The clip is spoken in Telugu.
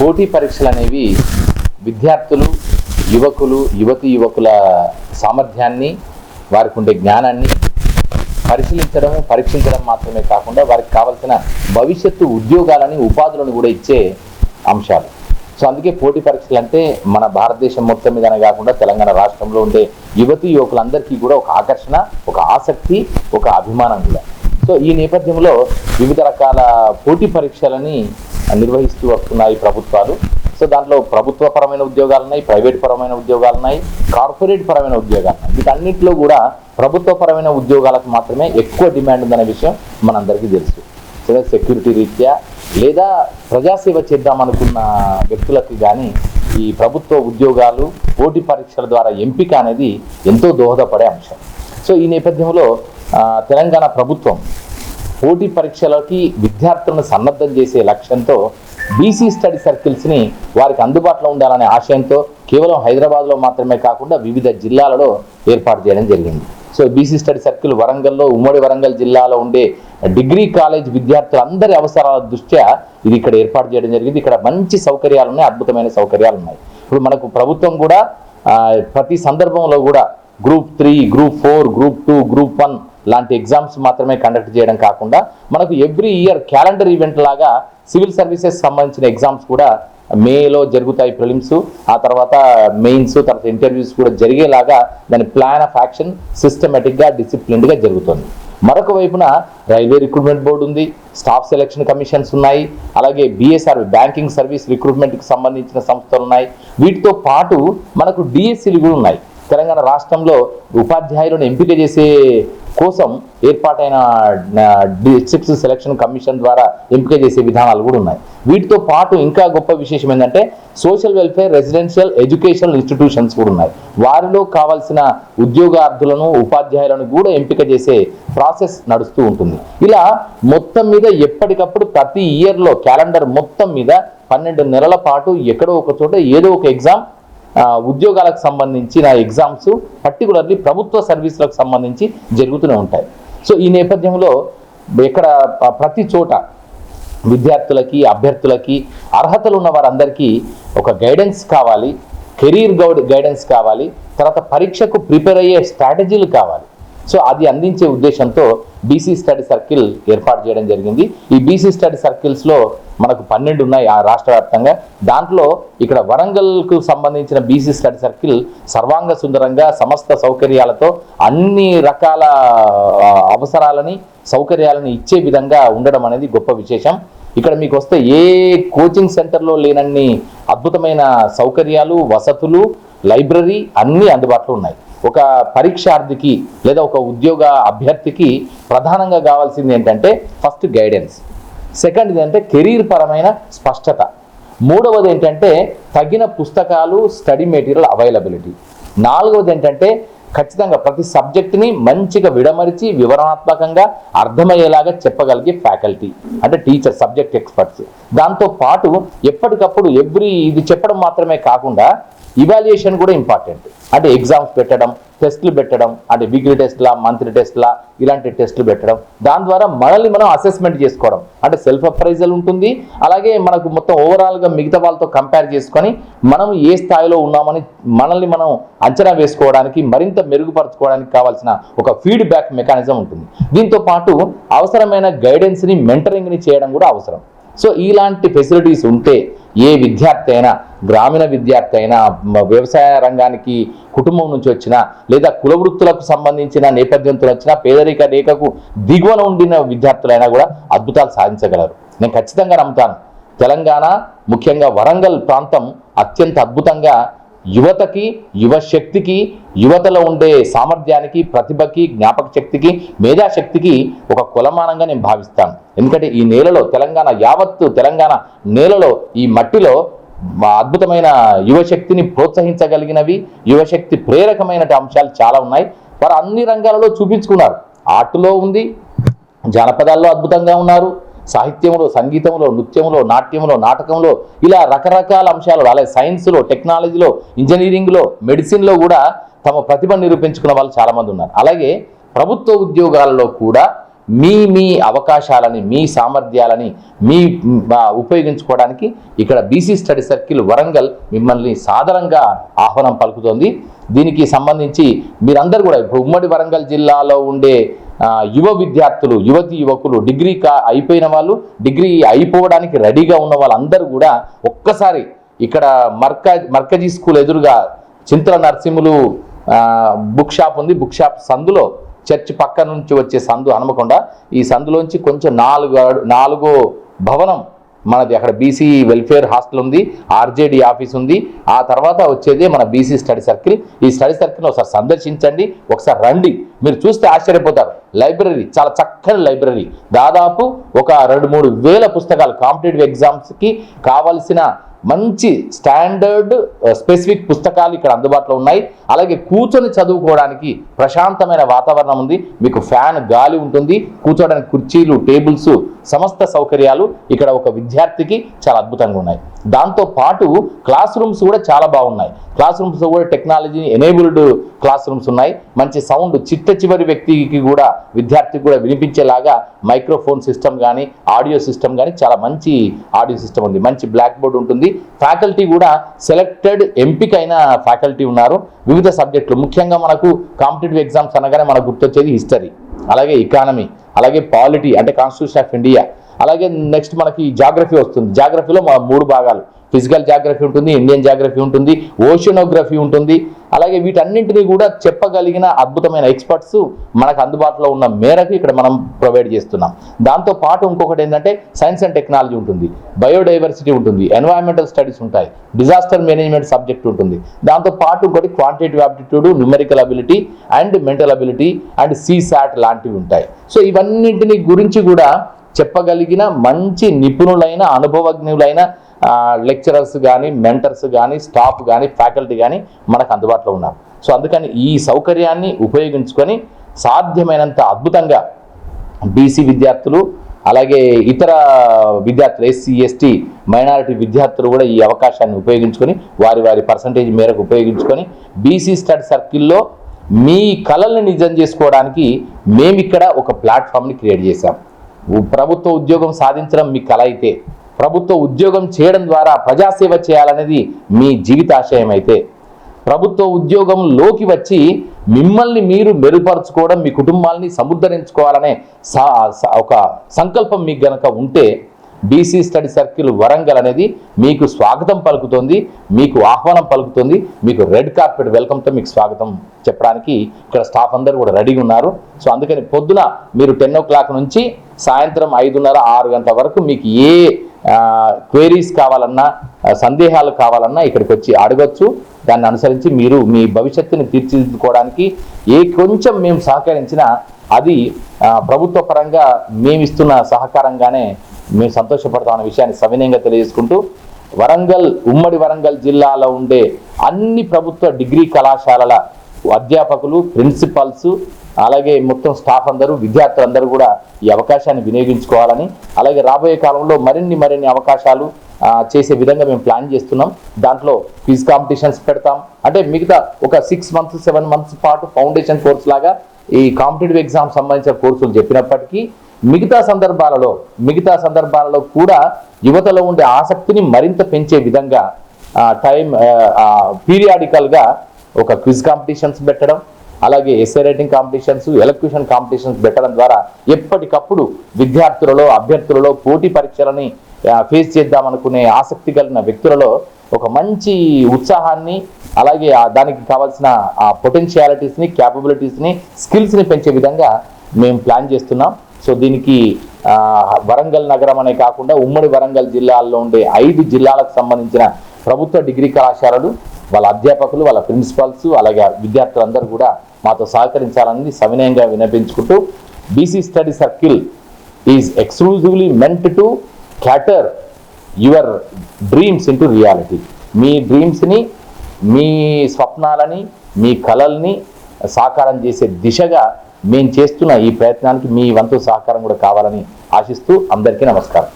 పోటీ పరీక్షలు అనేవి విద్యార్థులు, యువకులు, యువకుల సామర్థ్యాన్ని, వారికి ఉండే జ్ఞానాన్ని పరీక్షించడం మాత్రమే కాకుండా వారికి కావాల్సిన భవిష్యత్తు ఉద్యోగాలని, ఉపాధులను కూడా ఇచ్చే అంశాలు. సో అందుకే పోటీ పరీక్షలు అంటే మన భారతదేశం మొత్తం మీదనే కాకుండా తెలంగాణ రాష్ట్రంలో ఉండే యువకులందరికీ కూడా ఒక ఆకర్షణ, ఒక ఆసక్తి, ఒక అభిమానం కూడా. సో ఈ నేపథ్యంలో వివిధ రకాల పోటీ పరీక్షలని నిర్వహిస్తూ వస్తున్నాయి ప్రభుత్వాలు. సో దాంట్లో ప్రభుత్వపరమైన ఉద్యోగాలు ఉన్నాయి, ప్రైవేట్ పరమైన ఉద్యోగాలు ఉన్నాయి, కార్పొరేట్ పరమైన ఉద్యోగాలు ఉన్నాయి. వీటన్నిటిలో కూడా ప్రభుత్వపరమైన ఉద్యోగాలకు మాత్రమే ఎక్కువ డిమాండ్ ఉందనే విషయం మనందరికీ తెలుసు. సో సెక్యూరిటీ రీత్యా లేదా ప్రజాసేవ చేద్దామనుకున్న వ్యక్తులకు కానీ ఈ ప్రభుత్వ ఉద్యోగాలు పోటీ పరీక్షల ద్వారా ఎంపిక అనేది ఎంతో దోహదపడే అంశం. సో ఈ నేపథ్యంలో తెలంగాణ ప్రభుత్వం పోటీ పరీక్షలకి విద్యార్థులను సన్నద్ధం చేసే లక్ష్యంతో బీసీ స్టడీ సర్కిల్స్ని వారికి అందుబాటులో ఉండాలనే ఆశయంతో కేవలం హైదరాబాద్లో మాత్రమే కాకుండా వివిధ జిల్లాలలో ఏర్పాటు చేయడం జరిగింది. సో బీసీ స్టడీ సర్కిల్ వరంగల్లో, ఉమ్మడి వరంగల్ జిల్లాలో ఉండే డిగ్రీ కాలేజ్ విద్యార్థులందరి అవసరాల దృష్ట్యా ఇది ఇక్కడ ఏర్పాటు చేయడం జరిగింది. ఇక్కడ మంచి సౌకర్యాలు ఉన్నాయి, అద్భుతమైన సౌకర్యాలు ఉన్నాయి. ఇప్పుడు మనకు ప్రభుత్వం కూడా ప్రతి సందర్భంలో కూడా గ్రూప్ 3, గ్రూప్ 4, గ్రూప్ 2, గ్రూప్ 1 లాంటి ఎగ్జామ్స్ మాత్రమే కండక్ట్ చేయడం కాకుండా మనకు ఎవ్రీ ఇయర్ క్యాలెండర్ ఈవెంట్ లాగా సివిల్ సర్వీసెస్ సంబంధించిన ఎగ్జామ్స్ కూడా మేలో జరుగుతాయి. ప్రిలిమ్స్, ఆ తర్వాత మెయిన్స్, తర్వాత ఇంటర్వ్యూస్ కూడా జరిగేలాగా దాని ప్లాన్ ఆఫ్ యాక్షన్ సిస్టమేటిక్గా, డిసిప్లిన్డ్గా జరుగుతుంది. మరొక వైపున రైల్వే రిక్రూట్మెంట్ బోర్డు ఉంది, స్టాఫ్ సెలక్షన్ కమిషన్స్ ఉన్నాయి, అలాగే బిఎస్ఆర్ బ్యాంకింగ్ సర్వీస్ రిక్రూట్మెంట్కి సంబంధించిన సంస్థలు ఉన్నాయి. వీటితో పాటు మనకు డిఎస్సీలు కూడా ఉన్నాయి. తెలంగాణ రాష్ట్రంలో ఉపాధ్యాయులను ఎంపిక చేసే కోసం ఏర్పాటైన డిస్ట్రిక్ట్ సెలక్షన్ కమిషన్ ద్వారా ఎంపిక చేసే విధానాలు కూడా ఉన్నాయి. వీటితో పాటు ఇంకా గొప్ప విశేషం ఏంటంటే social welfare, residential, educational institutions కూడా ఉన్నాయి. వారిలో కావాల్సిన ఉద్యోగార్థులను, ఉపాధ్యాయులను కూడా ఎంపిక చేసే ప్రాసెస్ నడుస్తూ ఉంటుంది. ఇలా మొత్తం మీద ఎప్పటికప్పుడు ప్రతి ఇయర్లో క్యాలెండర్ మొత్తం మీద 12 నెలల పాటు ఎక్కడో ఒక చోట ఏదో ఒక ఎగ్జామ్, ఉద్యోగాలకు సంబంధించిన ఎగ్జామ్స్ పర్టికులర్లీ ప్రభుత్వ సర్వీసులకు సంబంధించి జరుగుతూనే ఉంటాయి. సో ఈ నేపథ్యంలో ఇక్కడ ప్రతి చోట విద్యార్థులకి, అభ్యర్థులకి, అర్హతలు ఉన్న వారందరికీ ఒక గైడెన్స్ కావాలి, కెరీర్ గైడెన్స్ కావాలి, తర్వాత పరీక్షకు ప్రిపేర్ అయ్యే స్ట్రాటజీలు కావాలి. సో అది అందించే ఉద్దేశంతో బీసీ స్టడీ సర్కిల్ ఏర్పాటు చేయడం జరిగింది. ఈ బీసీ స్టడీ సర్కిల్స్లో మనకు 12 ఉన్నాయి ఆ రాష్ట్ర వ్యాప్తంగా. దాంట్లో ఇక్కడ వరంగల్కు సంబంధించిన బీసీ స్టడీ సర్కిల్ సర్వాంగ సుందరంగా సమస్త సౌకర్యాలతో అన్ని రకాల అవసరాలని, సౌకర్యాలని ఇచ్చే విధంగా ఉండడం అనేది గొప్ప విశేషం. ఇక్కడ మీకు వస్తే ఏ కోచింగ్ సెంటర్లో లేనన్ని అద్భుతమైన సౌకర్యాలు, వసతులు, లైబ్రరీ అన్నీ అందుబాటులో ఉన్నాయి. ఒక పరీక్షార్థికి లేదా ఒక ఉద్యోగ అభ్యర్థికి ప్రధానంగా కావాల్సింది ఏంటంటే ఫస్ట్ గైడెన్స్, సెకండ్ ఏంటంటే కెరీర్ పరమైన స్పష్టత, మూడవది ఏంటంటే తగిన పుస్తకాలు, స్టడీ మెటీరియల్ అవైలబిలిటీ, నాలుగవది ఏంటంటే ఖచ్చితంగా ప్రతి సబ్జెక్ట్ని మంచిగా విడమరిచి వివరణాత్మకంగా అర్థమయ్యేలాగా చెప్పగలిగే ఫ్యాకల్టీ అంటే టీచర్, సబ్జెక్ట్ ఎక్స్పర్ట్స్. దాంతోపాటు ఎప్పటికప్పుడు ఇది చెప్పడం మాత్రమే కాకుండా ఇవాల్యుయేషన్ కూడా ఇంపార్టెంట్. అంటే ఎగ్జామ్స్ పెట్టడం, టెస్టులు పెట్టడం, అంటే వీక్లీ టెస్ట్లా, మంత్లీ టెస్ట్లా, ఇలాంటి టెస్టులు పెట్టడం. దాని ద్వారా మనల్ని మనం అసెస్మెంట్ చేసుకోవడం, అంటే సెల్ఫ్ అప్రైజల్ ఉంటుంది. అలాగే మనకు మొత్తం ఓవరాల్గా మిగతా వాళ్ళతో కంపేర్ చేసుకొని మనం ఏ స్థాయిలో ఉన్నామని మనల్ని మనం అంచనా వేసుకోవడానికి, మరింత మెరుగుపరచుకోవడానికి కావాల్సిన ఒక ఫీడ్బ్యాక్ మెకానిజం ఉంటుంది. దీంతో పాటు అవసరమైన గైడెన్స్ని, మెంటరింగ్ని చేయడం కూడా అవసరం. సో ఇలాంటి ఫెసిలిటీస్ ఉంటే ఏ విద్యార్థి అయినా, గ్రామీణ విద్యార్థి అయినా, వ్యవసాయ రంగానికి కుటుంబం నుంచి వచ్చినా, లేదా కుల వృత్తులకు సంబంధించిన నేపథ్యంతో వచ్చినా, పేదరిక రేఖకు దిగువన ఉండిన విద్యార్థులైనా కూడా అద్భుతాలు సాధించగలరు. నేను ఖచ్చితంగా నమ్ముతాను. తెలంగాణ, ముఖ్యంగా వరంగల్ ప్రాంతం అత్యంత అద్భుతంగా యువతకి, యువశక్తికి, యువతలో ఉండే సామర్థ్యానికి, ప్రతిభకి, జ్ఞాపక శక్తికి, మేధాశక్తికి ఒక కొలమానంగా నేను భావిస్తాను. ఎందుకంటే ఈ నేలలో యావత్తు తెలంగాణ నేలలో, ఈ మట్టిలో అద్భుతమైన యువశక్తిని ప్రోత్సహించగలిగినవి, యువశక్తి ప్రేరకమైన అంశాలు చాలా ఉన్నాయి. వారు అన్ని రంగాలలో చూపించుకున్నారు. ఆర్టులో ఉంది, జానపదాల్లో అద్భుతంగా ఉన్నారు, సాహిత్యంలో, సంగీతంలో, నృత్యంలో, నాట్యంలో, నాటకంలో, ఇలా రకరకాల అంశాలు, అలాగే సైన్స్లో, టెక్నాలజీలో, ఇంజనీరింగ్లో, మెడిసిన్లో కూడా తమ ప్రతిభను నిరూపించుకున్న వాళ్ళు చాలామంది ఉన్నారు. అలాగే ప్రభుత్వ ఉద్యోగాల్లో కూడా మీ అవకాశాలని, మీ సామర్థ్యాలని ఉపయోగించుకోవడానికి ఇక్కడ బీసీ స్టడీ సర్కిల్ వరంగల్ మిమ్మల్ని సాదరంగా ఆహ్వానం పలుకుతోంది. దీనికి సంబంధించి మీరందరూ కూడా ఇప్పుడు ఉమ్మడి వరంగల్ జిల్లాలో ఉండే యువ విద్యార్థులు, యువకులు, డిగ్రీ అయిపోయిన వాళ్ళు, డిగ్రీ అయిపోవడానికి రెడీగా ఉన్న వాళ్ళందరూ కూడా ఒక్కసారి ఇక్కడ మర్కజీ స్కూల్ ఎదురుగా చింతల నరసింహులు బుక్ షాప్ ఉంది. బుక్ షాప్ సందులో చర్చ్ పక్క నుంచి వచ్చే సందు హనుమకొండ, ఈ సందులోంచి కొంచెం నాలుగో భవనం మనది, అక్కడ బీసీ వెల్ఫేర్ హాస్టల్ ఉంది, ఆర్జేడీ ఆఫీస్ ఉంది. ఆ తర్వాత వచ్చేదే మన బీసీ స్టడీ సర్కిల్. ఈ స్టడీ సర్కిల్ ఒకసారి సందర్శించండి, ఒకసారి రండి. మీరు చూస్తే ఆశ్చర్యపోతారు. లైబ్రరీ చాలా చక్కని లైబ్రరీ, దాదాపు ఒక 2-3 వేల పుస్తకాలు, కాంపిటేటివ్ ఎగ్జామ్స్కి కావాల్సిన మంచి స్టాండర్డ్ స్పెసిఫిక్ పుస్తకాలు ఇక్కడ అందుబాటులో ఉన్నాయి. అలాగే కూర్చొని చదువుకోవడానికి ప్రశాంతమైన వాతావరణం ఉంది. మీకు ఫ్యాన్ గాలి ఉంటుంది, కూర్చోవడానికి కుర్చీలు, టేబుల్స్, సమస్త సౌకర్యాలు ఇక్కడ ఒక విద్యార్థికి చాలా అద్భుతంగా ఉన్నాయి. దాంతో పాటు క్లాస్ రూమ్స్ కూడా చాలా బాగున్నాయి. క్లాస్ రూమ్స్ కూడా టెక్నాలజీ ఎనేబుల్డ్ క్లాస్ రూమ్స్ ఉన్నాయి. మంచి సౌండ్ చివరి వ్యక్తికి కూడా, విద్యార్థికి కూడా వినిపించేలాగా మైక్రోఫోన్ సిస్టమ్ కానీ, ఆడియో సిస్టమ్ కానీ చాలా మంచి ఆడియో సిస్టమ్ ఉంది. మంచి బ్లాక్ బోర్డ్ ఉంటుంది. ఫ్యాకల్టీ కూడా సెలెక్టెడ్, ఎంపికైన ఫ్యాకల్టీ ఉన్నారు. వివిధ సబ్జెక్టులు, ముఖ్యంగా మనకు కాంపిటేటివ్ ఎగ్జామ్స్ అనగానే మనకు గుర్తొచ్చేది హిస్టరీ, అలాగే ఎకానమీ, అలాగే పాలిటీ అంటే కాన్స్టిట్యూషన్ ఆఫ్ ఇండియా, అలాగే నెక్స్ట్ మనకి జాగ్రఫీ వస్తుంది. జాగ్రఫీలో 3 భాగాలు, ఫిజికల్ జాగ్రఫీ ఉంటుంది, ఇండియన్ జాగ్రఫీ ఉంటుంది, ఓషనోగ్రఫీ ఉంటుంది. అలాగే వీటన్నింటినీ కూడా చెప్పగలిగిన అద్భుతమైన ఎక్స్పర్ట్స్ మనకు అందుబాటులో ఉన్న మేరకు ఇక్కడ మనం ప్రొవైడ్ చేస్తున్నాం. దాంతో పాటు ఇంకొకటి ఏంటంటే సైన్స్ అండ్ టెక్నాలజీ ఉంటుంది, బయోడైవర్సిటీ ఉంటుంది, ఎన్వైరన్మెంటల్ స్టడీస్ ఉంటాయి, డిజాస్టర్ మేనేజ్మెంట్ సబ్జెక్ట్ ఉంటుంది. దాంతో పాటు ఇంకోటి quantitative aptitude, numerical ability and mental ability and CSAT లాంటివి ఉంటాయి. సో ఇవన్నింటిని గురించి కూడా చెప్పగలిగిన మంచి నిపుణులైన, అనుభవజ్ఞులైన లెక్చరర్స్ కానీ, మెంటర్స్ కానీ, స్టాఫ్ కానీ, ఫ్యాకల్టీ కానీ మనకు అందుబాటులో ఉన్నారు. సో అందుకని ఈ సౌకర్యాన్ని ఉపయోగించుకొని సాధ్యమైనంత అద్భుతంగా బీసీ విద్యార్థులు, అలాగే ఇతర విద్యార్థులు, SC, ST, మైనారిటీ విద్యార్థులు కూడా ఈ అవకాశాన్ని ఉపయోగించుకొని వారి పర్సంటేజ్ మేరకు ఉపయోగించుకొని బీసీ స్టడీ సర్కిల్లో మీ కళల్ని నిజం చేసుకోవడానికి మేమిక్కడ ఒక ప్లాట్ఫామ్ని క్రియేట్ చేశాం. ప్రభుత్వ ఉద్యోగం సాధించడం మీ కళ అయితే, ప్రభుత్వ ఉద్యోగం చేయడం ద్వారా ప్రజాసేవ చేయాలనేది మీ జీవితాశయం అయితే, ప్రభుత్వ ఉద్యోగంలోకి వచ్చి మిమ్మల్ని మీరు మెరుగుపరుచుకోవడం, మీ కుటుంబాలని సముద్ధరించుకోవాలనే ఒక సంకల్పం మీకు గనక ఉంటే బీసీ స్టడీ సర్కిల్ వరంగల్ అనేది మీకు స్వాగతం పలుకుతుంది, మీకు ఆహ్వానం పలుకుతుంది. మీకు రెడ్ కార్పెట్ వెల్కమ్తో మీకు స్వాగతం చెప్పడానికి ఇక్కడ స్టాఫ్ అందరూ కూడా రెడీగా ఉన్నారు. సో అందుకని పొద్దున మీరు 10 o'clock నుంచి సాయంత్రం 5:30, 6 గంటల వరకు మీకు ఏ క్వైరీస్ కావాలన్నా, సందేహాలు కావాలన్నా ఇక్కడికి వచ్చి అడగొచ్చు. దాన్ని అనుసరించి మీరు మీ భవిష్యత్తుని తీర్చిదిద్దుకోవడానికి కొంచెం మేము సహకరించినా అది ప్రభుత్వ పరంగా మేమిస్తున్న సహకారంగానే మేము సంతోషపడతామన్న విషయాన్ని సవినయంగా తెలియజేసుకుంటూ, ఉమ్మడి వరంగల్ జిల్లాలో ఉండే అన్ని ప్రభుత్వ డిగ్రీ కళాశాలల అధ్యాపకులు, ప్రిన్సిపల్స్, అలాగే మొత్తం స్టాఫ్ అందరూ, విద్యార్థులందరూ కూడా ఈ అవకాశాన్ని వినియోగించుకోవాలని, అలాగే రాబోయే కాలంలో మరిన్ని అవకాశాలు చేసే విధంగా మేము ప్లాన్ చేస్తున్నాం. దాంట్లో క్విజ్ కాంపిటీషన్స్ పెడతాం. అంటే మిగతా ఒక 6 months 7 months పాటు ఫౌండేషన్ కోర్స్ లాగా ఈ కాంపిటేటివ్ ఎగ్జామ్ సంబంధించిన కోర్సులు చెప్పినప్పటికీ మిగతా సందర్భాలలో కూడా యువతలో ఉండే ఆసక్తిని మరింత పెంచే విధంగా పీరియాడికల్గా ఒక క్విజ్ కాంపిటీషన్స్ పెట్టడం, అలాగే essay writing competitions, elocution competitions పెట్టడం ద్వారా ఎప్పటికప్పుడు విద్యార్థులలో, అభ్యర్థులలో పోటీ పరీక్షలని ఫేస్ చేద్దామనుకునే ఆసక్తి కలిగిన వ్యక్తులలో ఒక మంచి ఉత్సాహాన్ని, అలాగే దానికి కావాల్సిన పొటెన్షియాలిటీస్ని, క్యాపబిలిటీస్ని, స్కిల్స్ని పెంచే విధంగా మేము ప్లాన్ చేస్తున్నాం. సో దీనికి వరంగల్ నగరం అనే కాకుండా ఉమ్మడి వరంగల్ జిల్లాల్లో ఉండే 5 జిల్లాలకు సంబంధించిన ప్రభుత్వ డిగ్రీ కళాశాలలు, వాళ్ళ అధ్యాపకులు, వాళ్ళ ప్రిన్సిపల్స్, అలాగే విద్యార్థులందరూ కూడా మాతో సహకరించాలని సవినయంగా విన్నపించుకుంటూ, BC study circle is exclusively meant to cater your dreams into reality. మీ డ్రీమ్స్ని, మీ స్వప్నాలని, మీ కలల్ని సాకారం చేసే దిశగా మేము చేస్తున్న ఈ ప్రయత్నానికి మీ వంతు సహకారం కూడా కావాలని ఆశిస్తూ అందరికీ నమస్కారం.